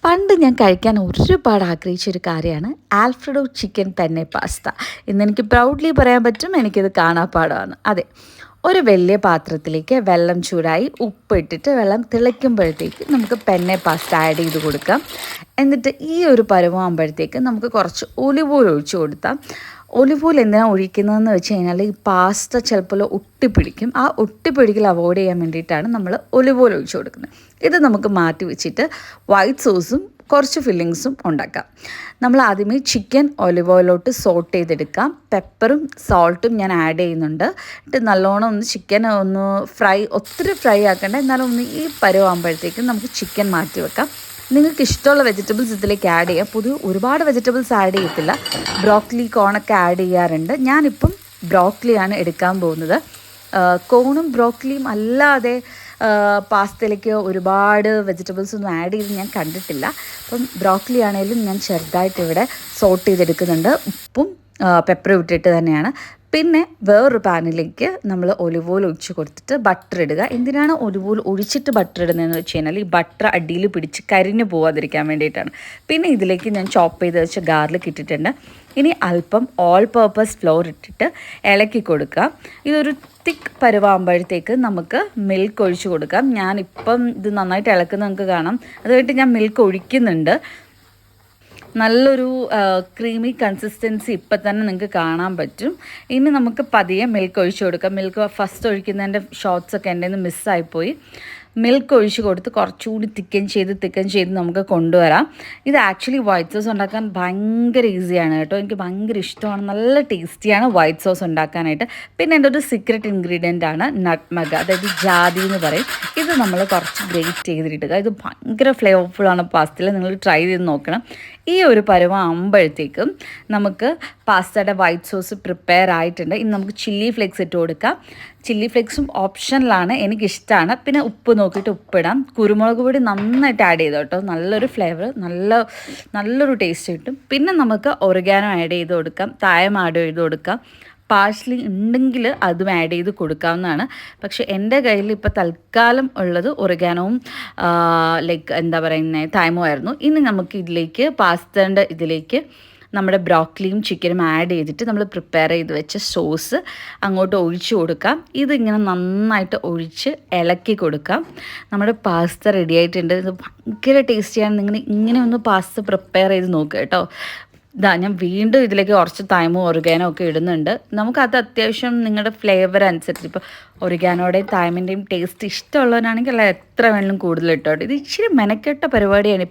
പണ്ട് ഞാൻ കഴിക്കാൻ ഒരുപാട് ആഗ്രഹിച്ചൊരു കാര്യമാണ് ആൽഫ്രെഡോ ചിക്കൻ പെന്നെ പാസ്ത. ഇന്നെനിക്ക് പ്രൗഡ്ലി പറയാൻ പറ്റും എനിക്കിത് കാണാപ്പാടമാണ്. അതെ, ഒരു വലിയ പാത്രത്തിലേക്ക് വെള്ളം ചൂടായി ഉപ്പിട്ടിട്ട് വെള്ളം തിളയ്ക്കുമ്പോഴത്തേക്ക് നമുക്ക് പെന്നെ പാസ്ത ആഡ് ചെയ്ത് കൊടുക്കാം. എന്നിട്ട് ഈ ഒരു പരുവമാകുമ്പോഴത്തേക്ക് നമുക്ക് കുറച്ച് ഒലിവ് ഓയിൽ ഒഴിച്ച് കൊടുത്താം. ഒലിവ് ഓയിൽ എന്തിനാണ് ഒഴിക്കുന്നതെന്ന് വെച്ച് കഴിഞ്ഞാൽ ഈ പാസ്ത ചിലപ്പോൾ ഒട്ടിപ്പിടിക്കും. ആ ഒട്ടിപ്പിടിക്കൽ അവോയ്ഡ് ചെയ്യാൻ വേണ്ടിയിട്ടാണ് നമ്മൾ ഒലിവ് ഓയിൽ ഒഴിച്ച് കൊടുക്കുന്നത്. ഇത് നമുക്ക് മാറ്റി വെച്ചിട്ട് വൈറ്റ് സോസും കുറച്ച് ഫില്ലിങ്സും ഉണ്ടാക്കാം. നമ്മൾ ആദ്യമേ ചിക്കൻ ഒലിവ് ഓയിലോട്ട് സോട്ട് ചെയ്തെടുക്കാം. പെപ്പറും സോൾട്ടും ഞാൻ ആഡ് ചെയ്യുന്നുണ്ട്. എന്നിട്ട് നല്ലോണം ഒന്ന് ചിക്കൻ ഒന്ന് ഒത്തിരി ഫ്രൈ ആക്കേണ്ട, എന്നാലും ഒന്ന് ഈ പരുവാകുമ്പോഴത്തേക്കും നമുക്ക് ചിക്കൻ മാറ്റി വെക്കാം. നിങ്ങൾക്ക് ഇഷ്ടമുള്ള വെജിറ്റബിൾസ് ഇതിലേക്ക് ആഡ് ചെയ്യാം. ഒരുപാട് വെജിറ്റബിൾസ് ആഡ് ചെയ്യത്തില്ല. ബ്രോക്കലി, കോണൊക്കെ ആഡ് ചെയ്യാറുണ്ട്. ഞാനിപ്പം ബ്രോക്കലിയാണ് എടുക്കാൻ പോകുന്നത്. കോണും ബ്രോക്കലിയും അല്ലാതെ പാസ്തയിലേക്ക് ഒരുപാട് വെജിറ്റബിൾസ് ഒന്നും ആഡ് ചെയ്ത് ഞാൻ കണ്ടിട്ടില്ല. അപ്പം ബ്രോക്കലി ആണെങ്കിലും ഞാൻ ചെറുതായിട്ട് ഇവിടെ സോട്ട് ചെയ്തെടുക്കുന്നുണ്ട്. ഉപ്പും പെപ്പറും ഇട്ടിട്ട് തന്നെയാണ്. പിന്നെ വേറൊരു പാനിലേക്ക് നമ്മൾ ഒലിവ് ഓയിൽ ഒഴിച്ച് കൊടുത്തിട്ട് ബട്ടർ ഇടുക. എന്തിനാണ് ഒലിവ് ഓയിൽ ഒഴിച്ചിട്ട് ബട്ടർ ഇടുന്നതെന്ന് വെച്ച് കഴിഞ്ഞാൽ ഈ ബട്ടർ അടിയിൽ പിടിച്ച് കരിഞ്ഞു പോകാതിരിക്കാൻ വേണ്ടിയിട്ടാണ്. പിന്നെ ഇതിലേക്ക് ഞാൻ ചോപ്പ് ചെയ്ത് വെച്ച ഗാർലിക് ഇട്ടിട്ടുണ്ട്. ഇനി അല്പം ഓൾ പർപ്പസ് ഫ്ലോർ ഇട്ടിട്ട് ഇളക്കി കൊടുക്കുക. ഇതൊരു തിക്ക് പരുവാകുമ്പോഴത്തേക്ക് നമുക്ക് മിൽക്ക് ഒഴിച്ച് കൊടുക്കാം. ഞാനിപ്പം ഇത് നന്നായിട്ട് ഇളക്കുന്നത് നിങ്ങൾക്ക് കാണാം. അത് കഴിഞ്ഞിട്ട് ഞാൻ മിൽക്ക് ഒഴിക്കുന്നുണ്ട്. നല്ലൊരു ക്രീമി കൺസിസ്റ്റൻസി ഇപ്പം തന്നെ നിങ്ങൾക്ക് കാണാൻ പറ്റും. ഇനി നമുക്ക് പതിയെ മിൽക്ക് ഒഴിച്ച് കൊടുക്കാം. മിൽക്ക് ഫസ്റ്റ് ഒഴിക്കുന്നതിൻ്റെ ഷോട്ട്സൊക്കെ എൻ്റെ നിന്ന് മിസ്സായിപ്പോയി. മിൽക്ക് ഒഴിച്ച് കൊടുത്ത് കുറച്ചുകൂടി തിക്കൻ ചെയ്ത് നമുക്ക് കൊണ്ടുവരാം. ഇത് ആക്ച്വലി വൈറ്റ് സോസ് ഉണ്ടാക്കാൻ ഭയങ്കര ഈസിയാണ് കേട്ടോ. എനിക്ക് ഭയങ്കര ഇഷ്ടമാണ്. നല്ല ടേസ്റ്റിയാണ് വൈറ്റ് സോസ് ഉണ്ടാക്കാനായിട്ട്. പിന്നെ എൻ്റെ ഒരു സീക്രട്ട് ഇൻഗ്രീഡിയൻ്റ് ആണ് നട്ട്മഗ്, അതായത് ജാതി എന്ന് പറയും. ഇത് നമ്മൾ കുറച്ച് ഗ്രേറ്റ് ചെയ്തിടുക. ഇത് ഭയങ്കര ഫ്ലേവർഫുള്ളാണ് പാസ്തയിൽ. നിങ്ങൾ ട്രൈ ചെയ്ത് നോക്കണം. ഈ ഒരു പരുവമാകുമ്പോഴത്തേക്കും നമുക്ക് പാസ്തയുടെ വൈറ്റ് സോസ് പ്രിപ്പയർ ആയിട്ടുണ്ട്. ഇനി നമുക്ക് ചില്ലി ഫ്ലേക്സ് ഇട്ട് കൊടുക്കാം. ചില്ലി ഫ്ലേക്സും ഓപ്ഷനിലാണ്, എനിക്കിഷ്ടമാണ്. പിന്നെ ഉപ്പ് നോക്കിയിട്ട് ഉപ്പിടാം. കുരുമുളക് പൊടി നന്നായിട്ട് ആഡ് ചെയ്തോ കേട്ടോ. നല്ലൊരു ഫ്ലേവർ, നല്ലൊരു ടേസ്റ്റ് കിട്ടും. പിന്നെ നമുക്ക് ഒറിഗാനോ ആഡ് ചെയ്ത് കൊടുക്കാം. തായം ആഡ് ചെയ്ത് കൊടുക്കാം. പാഴ്സ്ലി ഉണ്ടെങ്കിൽ അതും ആഡ് ചെയ്ത് കൊടുക്കാവുന്നതാണ്. പക്ഷേ എൻ്റെ കയ്യിൽ ഇപ്പോൾ തൽക്കാലം ഉള്ളത് ഒറിഗാനോവും എന്താ പറയുന്നത് തൈമോ ആയിരുന്നു. ഇനി നമുക്ക് ഇതിലേക്ക് പാസ്തേൻ്റെ ഇതിലേക്ക് നമ്മുടെ ബ്രോക്കലിയും ചിക്കനും ആഡ് ചെയ്തിട്ട് നമ്മൾ പ്രിപ്പയർ ചെയ്ത് വെച്ച സോസ് അങ്ങോട്ട് ഒഴിച്ച് കൊടുക്കാം. ഇതിങ്ങനെ നന്നായിട്ട് ഒഴിച്ച് ഇളക്കി കൊടുക്കാം. നമ്മുടെ പാസ്ത റെഡി ആയിട്ടുണ്ട്. ഇത് ഭയങ്കര ടേസ്റ്റിയാണ്. നിങ്ങൾ ഇങ്ങനെ ഒന്ന് പാസ്ത പ്രിപ്പയർ ചെയ്ത് നോക്കുക കേട്ടോ. ഞാൻ വീണ്ടും ഇതിലേക്ക് കുറച്ച് തൈമും ഒറിഗാനോ ഒക്കെ ഇടുന്നുണ്ട്. നമുക്കത് അത്യാവശ്യം നിങ്ങളുടെ ഫ്ലേവർ അനുസരിച്ച്, ഇപ്പോൾ ഒറിഗാനോയുടെയും തൈമിൻ്റെയും ടേസ്റ്റ് ഇഷ്ടമുള്ളവരാണെങ്കിൽ അല്ല എത്ര വേണമെങ്കിലും കൂടുതൽ ഇട്ടോട്ടെ. ഇത് ഇച്ചിരി മെനക്കെട്ട പരിപാടിയാണ്.